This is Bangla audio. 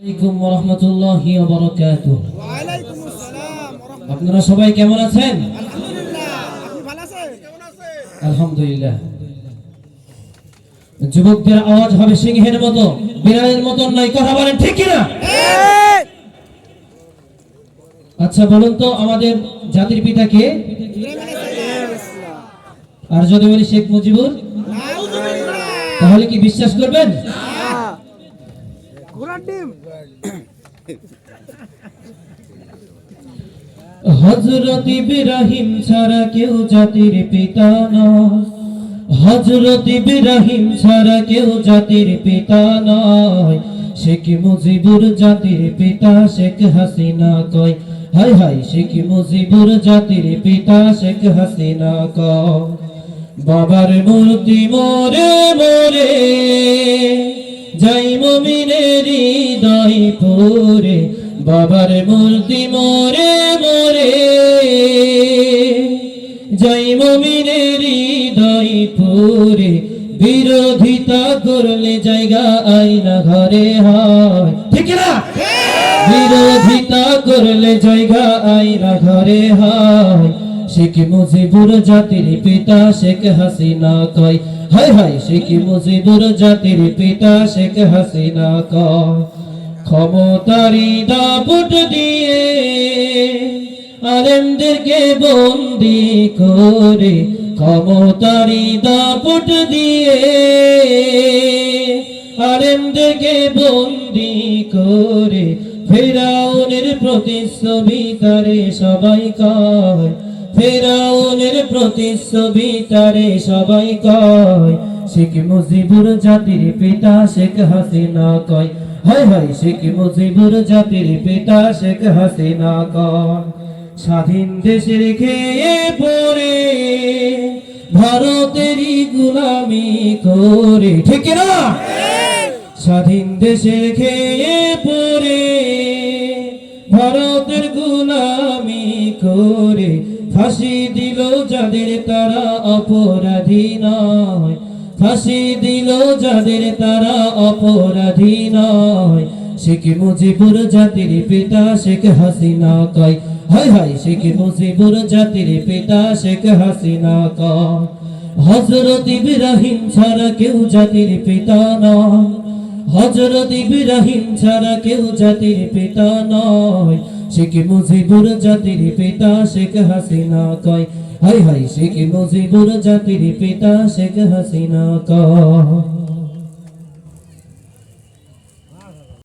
আলাইকুম ওয়া রাহমাতুল্লাহি ওয়া বারাকাতুহু। ওয়া আলাইকুম আসসালাম ওয়া রাহমাতুল্লাহ। আপনারা সবাই কেমন আছেন? আলহামদুলিল্লাহ। আপনি ভালো আছেন? কেমন আছেন? আলহামদুলিল্লাহ। যুবকদের আওয়াজ হবে সিংহের মতো, বিড়ালের মতো নয়, কথা বলেন ঠিক কি না? ঠিক। আচ্ছা বলুন তো, আমাদের জাতির পিতা কে? ইব্রাহিম আলাইহিস সালাম। আর যদি বলি শেখ মুজিবুর, নাউযুবিল্লাহ। তাহলে কি বিশ্বাস করবেন? ঘোড়ার ডিম। হযরত ইব্রাহিম ছাড়া কেউ জাতির পিতা নয়, হযরত ইব্রাহিম ছাড়া কেউ জাতির পিতা নয়। শেখ মুজিবুর জাতির পিতা, শেখ হাসিনা কয় হায় হায়। শেখ মুজিবুর জাতির পিতা, শেখ হাসিনা কয় বাবার মূর্তি মোরে মোরে যাই মুমিনের হৃদয় পুরে। বাবার মূর্তি মোরে মোরে যাই মুমিনের হৃদয় পুরে। বিরোধিতা করলে জায়গা আয়না ঘরে হয়, ঠিক না? বিরোধিতা করলে জায়গা আয়না ঘরে হয়। শেখ মুজিবুর জাতির পিতা, শেখ হাসিনা কয় হায় হায়। শেখ মুজিবুর জাতির পিতা, শেখ হাসিনা কয় ক্ষমতারি দাপট দিয়ে আলেমদেরকে বন্দি করে। ক্ষমতারি দাপট দিয়ে আলেমদেরকে বন্দি করে। ফেরাউনের প্রতিচ্ছবি তারে সবাই কয়, ফেরাউনের প্রতিচ্ছবি তারে সবাই কয়। শেখ মুজিবুর জাতির পিতা, শেখ হাসিনা কয় হায় হায়। শেখ মুজিবুর জাতির পিতা, শেখ হাসিনা কয় স্বাধীন দেশের খেয়ে পড়ে ভারতেরই গোলামি করে, ঠিক না? স্বাধীন দেশের খেয়ে পড়ে ভারতের গোলামি করে। ফাঁসি দিল যাদের তারা অপরাধী নয়, ফাঁসি দিল যাদের তারা অপরাধী নয়। শেখ মুজিবুর জাতির পিতা, শেখ হাসিনা কয় হায় হায়। শেখ মুজিবুর জাতির পিতা, শেখ হাসিনা কয় হযরত ইব্রাহিম ছাড়া কেউ জাতির পিতা নয়, হযরত ইব্রাহিম ছাড়া কেউ জাতির পিতা নয়। শেখ মুজিবুর জাতির পিতা, শেখ হাসিনা কয় হায় হায়। শেখ মুজিবুর জাতির পিতা, শেখ হাসিনা কয়।